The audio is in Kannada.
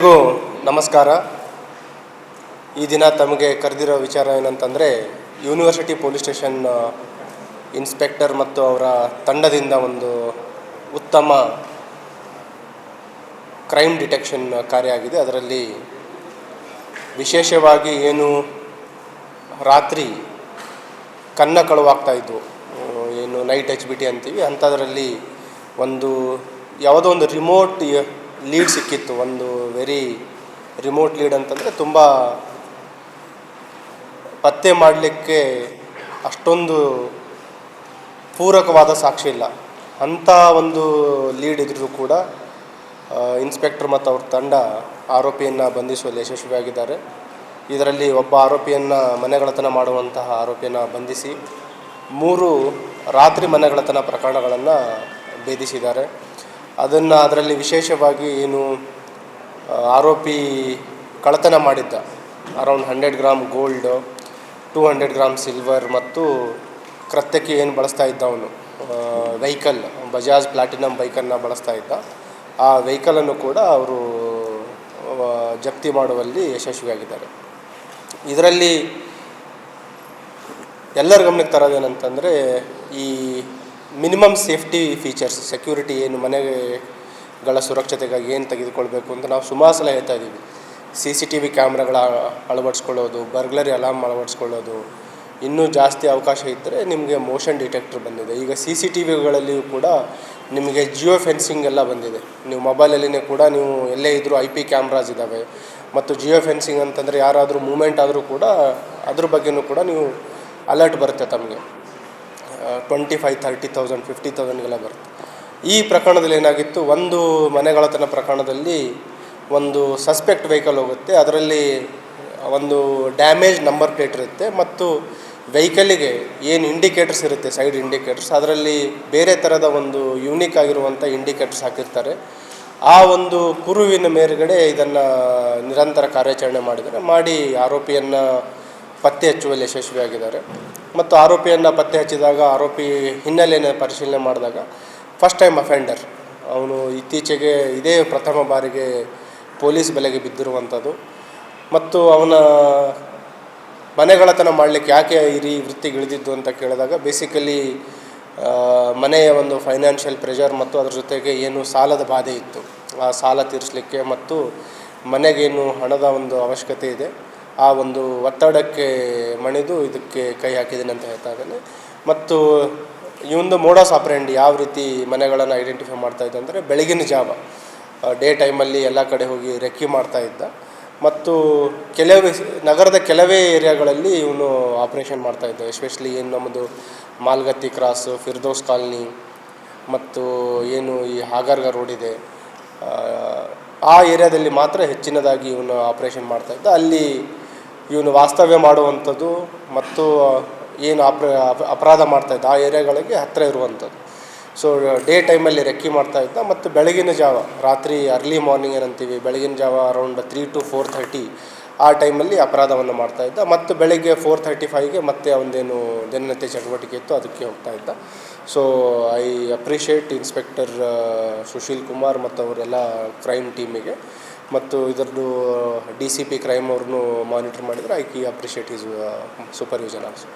ಎಲ್ಲರಿಗೂ ನಮಸ್ಕಾರ. ಈ ದಿನ ತಮಗೆ ಕರೆದಿರೋ ವಿಚಾರ ಏನಂತಂದರೆ, ಯೂನಿವರ್ಸಿಟಿ ಪೊಲೀಸ್ ಸ್ಟೇಷನ್ ಇನ್ಸ್ಪೆಕ್ಟರ್ ಮತ್ತು ಅವರ ತಂಡದಿಂದ ಒಂದು ಉತ್ತಮ ಕ್ರೈಮ್ ಡಿಟೆಕ್ಷನ್ ಕಾರ್ಯ ಆಗಿದೆ. ಅದರಲ್ಲಿ ವಿಶೇಷವಾಗಿ ರಾತ್ರಿ ಕನ್ನ ಕಳುವಾಗ್ತಾಯಿದ್ವು, ನೈಟ್ HBT ಅಂತೀವಿ, ಅಂಥದ್ರಲ್ಲಿ ಯಾವುದೋ ಒಂದು ರಿಮೋಟ್ ಲೀಡ್ ಸಿಕ್ಕಿತ್ತು. ಒಂದು ವೆರಿ ರಿಮೋಟ್ ಲೀಡ್ ಅಂತಂದರೆ ತುಂಬ ಪತ್ತೆ ಮಾಡಲಿಕ್ಕೆ ಅಷ್ಟೊಂದು ಪೂರಕವಾದ ಸಾಕ್ಷಿ ಇಲ್ಲ. ಅಂಥ ಒಂದು ಲೀಡ್ ಇದ್ರೂ ಕೂಡ ಇನ್ಸ್ಪೆಕ್ಟರ್ ಮತ್ತು ಅವ್ರ ತಂಡ ಆರೋಪಿಯನ್ನು ಬಂಧಿಸುವಲ್ಲಿ ಯಶಸ್ವಿಯಾಗಿದ್ದಾರೆ. ಇದರಲ್ಲಿ ಒಬ್ಬ ಆರೋಪಿಯನ್ನು ಮನೆಗಳ್ಳತನ ಮಾಡುವಂತಹ ಆರೋಪಿಯನ್ನು ಬಂಧಿಸಿ 3 ರಾತ್ರಿ ಮನೆಗಳ್ಳತನ ಪ್ರಕರಣಗಳನ್ನು ಭೇದಿಸಿದ್ದಾರೆ. ಅದರಲ್ಲಿ ವಿಶೇಷವಾಗಿ ಆರೋಪಿ ಕಳ್ಳತನ ಮಾಡಿದ್ದ around 100 gram gold, 200 gram silver ಮತ್ತು ಕೃತ್ಯಕ್ಕೆ ಬಳಸ್ತಾ ಇದ್ದ ಅವನು ವೆಹಿಕಲ್, ಬಜಾಜ್ ಪ್ಲಾಟಿನಮ್ ಬೈಕನ್ನು ಬಳಸ್ತಾ ಇದ್ದ. ಆ ವೆಹಿಕಲನ್ನು ಕೂಡ ಅವರು ಜಪ್ತಿ ಮಾಡುವಲ್ಲಿ ಯಶಸ್ವಿಯಾಗಿದ್ದಾರೆ. ಇದರಲ್ಲಿ ಎಲ್ಲರ ಗಮನಕ್ಕೆ ತರೋದೇನಂತಂದರೆ, ಈ ಮಿನಿಮಮ್ ಸೇಫ್ಟಿ ಫೀಚರ್ಸ್, ಸೆಕ್ಯೂರಿಟಿ ಮನೆಗಳ ಸುರಕ್ಷತೆಗಾಗಿ ತೆಗೆದುಕೊಳ್ಬೇಕು ಅಂತ ನಾವು ಸುಮಾರು ಸಲ ಹೇಳ್ತಾ ಇದ್ದೀವಿ. CCTV ಕ್ಯಾಮ್ರಾಗಳ ಅಳವಡಿಸ್ಕೊಳ್ಳೋದು, ಬರ್ಗ್ಲರಿ ಅಲಾರ್ಮ್ ಅಳವಡಿಸ್ಕೊಳ್ಳೋದು, ಇನ್ನೂ ಜಾಸ್ತಿ ಅವಕಾಶ ಇದ್ದರೆ ನಿಮಗೆ ಮೋಷನ್ ಡಿಟೆಕ್ಟರ್ ಬಂದಿದೆ. ಈಗ CCTVಗಳಲ್ಲಿಯೂ ಕೂಡ ನಿಮಗೆ ಜಿಯೋ ಫೆನ್ಸಿಂಗ್ ಎಲ್ಲ ಬಂದಿದೆ. ನೀವು ಮೊಬೈಲಲ್ಲಿನೇ ಕೂಡ ನೀವು ಎಲ್ಲೇ ಇದ್ದರೂ IP ಕ್ಯಾಮ್ರಾಸ್ ಇದ್ದಾವೆ. ಮತ್ತು ಜಿಯೋ ಫೆನ್ಸಿಂಗ್ ಅಂತಂದರೆ ಯಾರಾದರೂ ಮೂಮೆಂಟ್ ಆದರೂ ಕೂಡ ಅದ್ರ ಬಗ್ಗೆಯೂ ಕೂಡ ನೀವು ಅಲರ್ಟ್ ಬರುತ್ತೆ. ತಮಗೆ 25,000, 30,000, 50,000ಗೆಲ್ಲ ಬರುತ್ತೆ. ಈ ಪ್ರಕರಣದಲ್ಲಿ ಏನಾಗಿತ್ತು, ಒಂದು ಮನೆಗಳ್ಳತನ ಪ್ರಕರಣದಲ್ಲಿ ಒಂದು ಸಸ್ಪೆಕ್ಟ್ ವೆಹಿಕಲ್ ಹೋಗುತ್ತೆ. ಅದರಲ್ಲಿ ಒಂದು ಡ್ಯಾಮೇಜ್ ನಂಬರ್ ಪ್ಲೇಟ್ ಇರುತ್ತೆ ಮತ್ತು ವೆಹಿಕಲ್ಲಿಗೆ ಇಂಡಿಕೇಟರ್ಸ್ ಇರುತ್ತೆ, ಸೈಡ್ ಇಂಡಿಕೇಟರ್ಸ್, ಅದರಲ್ಲಿ ಬೇರೆ ಥರದ ಒಂದು ಯೂನಿಕ್ ಆಗಿರುವಂಥ ಇಂಡಿಕೇಟರ್ಸ್ ಹಾಕಿರ್ತಾರೆ. ಆ ಒಂದು ಕುರುವಿನ ಮೇರೆಗಡೆ ಇದನ್ನು ನಿರಂತರ ಕಾರ್ಯಾಚರಣೆ ಮಾಡಿ ಆರೋಪಿಯನ್ನು ಪತ್ತೆ ಹಚ್ಚುವಲ್ಲಿ ಯಶಸ್ವಿಯಾಗಿದ್ದಾರೆ. ಮತ್ತು ಆರೋಪಿಯನ್ನು ಪತ್ತೆ ಹಚ್ಚಿದಾಗ ಆರೋಪಿ ಹಿನ್ನೆಲೆಯನ್ನು ಪರಿಶೀಲನೆ ಮಾಡಿದಾಗ ಫಸ್ಟ್ ಟೈಮ್ ಅಫೆಂಡರ್, ಅವನು ಇತ್ತೀಚೆಗೆ ಇದೇ ಪ್ರಥಮ ಬಾರಿಗೆ ಪೊಲೀಸ್ ಬಲೆಗೆ ಬಿದ್ದಿರುವಂಥದ್ದು. ಮತ್ತು ಅವನ ಮನೆಗಳ್ಳತನ ಮಾಡಲಿಕ್ಕೆ ಯಾಕೆ ಈ ವೃತ್ತಿಗೆ ಇಳಿದಿದ್ದು ಅಂತ ಕೇಳಿದಾಗ, ಬೇಸಿಕಲಿ ಮನೆಯ ಒಂದು ಫೈನಾನ್ಷಿಯಲ್ ಪ್ರೆಷರ್ ಮತ್ತು ಅದ್ರ ಜೊತೆಗೆ ಸಾಲದ ಬಾಧೆ ಇತ್ತು. ಆ ಸಾಲ ತೀರಿಸಲಿಕ್ಕೆ ಮತ್ತು ಮನೆಗೇನು ಹಣದ ಒಂದು ಅವಶ್ಯಕತೆ ಇದೆ, ಆ ಒಂದು ಒತ್ತಡಕ್ಕೆ ಮಣಿದು ಇದಕ್ಕೆ ಕೈ ಹಾಕಿದ್ದೀನಿ ಅಂತ ಹೇಳ್ತಾ ಇದ್ದಾನೆ. ಮತ್ತು ಇವೊಂದು ಮೋಡಸ್ ಆಪರೆಂಡಿ ಯಾವ ರೀತಿ ಮನೆಗಳನ್ನು ಐಡೆಂಟಿಫೈ ಮಾಡ್ತಾಯಿದ್ದ ಅಂದರೆ, ಬೆಳಗಿನ ಜಾವ ಡೇ ಟೈಮಲ್ಲಿ ಎಲ್ಲ ಕಡೆ ಹೋಗಿ ರೆಕ್ಕಿ ಮಾಡ್ತಾಯಿದ್ದ. ಮತ್ತು ನಗರದ ಕೆಲವೇ ಏರಿಯಾಗಳಲ್ಲಿ ಇವನು ಆಪ್ರೇಷನ್ ಮಾಡ್ತಾಯಿದ್ದ. ಎಸ್ಪೆಷಲಿ ನಮ್ಮದು ಮಾಲ್ಗತ್ತಿ ಕ್ರಾಸು, ಫಿರ್ದೋಸ್ ಕಾಲನಿ ಮತ್ತು ಈ ಹಾಗರ್ಗ ರೋಡ್ ಇದೆ, ಆ ಏರಿಯಾದಲ್ಲಿ ಮಾತ್ರ ಹೆಚ್ಚಿನದಾಗಿ ಇವನು ಆಪ್ರೇಷನ್ ಮಾಡ್ತಾಯಿದ್ದ. ಅಲ್ಲಿ ಇವನು ವಾಸ್ತವ್ಯ ಮಾಡುವಂಥದ್ದು ಮತ್ತು ಅಪರಾಧ ಮಾಡ್ತಾಯಿದ್ದ ಆ ಏರಿಯಾಗಳಿಗೆ ಹತ್ತಿರ ಇರುವಂಥದ್ದು. ಸೊ ಡೇ ಟೈಮಲ್ಲಿ ರೆಕ್ಕಿ ಮಾಡ್ತಾಯಿದ್ದ. ಮತ್ತು ಬೆಳಗಿನ ಜಾವ, ರಾತ್ರಿ ಅರ್ಲಿ ಮಾರ್ನಿಂಗ್ ಏನಂತೀವಿ, ಬೆಳಗಿನ ಜಾವ ಅರೌಂಡ್ 3 to 4:30 ಆ ಟೈಮಲ್ಲಿ ಅಪರಾಧವನ್ನು ಮಾಡ್ತಾಯಿದ್ದ. ಮತ್ತು ಬೆಳಗ್ಗೆ 4:35ಗೆ ಮತ್ತೆ ಅವನದೇನು ದಿನನಿತ್ಯ ಚಟುವಟಿಕೆ ಇತ್ತು ಅದಕ್ಕೆ ಹೋಗ್ತಾಯಿದ್ದ. So I appreciate inspector Sushil Kumar ಮತ್ತು ಅವರೆಲ್ಲ ಕ್ರೈಮ್ ಟೀಮಿಗೆ. ಮತ್ತು ಇದರದ್ದು DCP ಕ್ರೈಮ್ ಅವ್ರನ್ನೂ ಮಾನಿಟರ್ ಮಾಡಿದರೆ I appreciate his supervision also.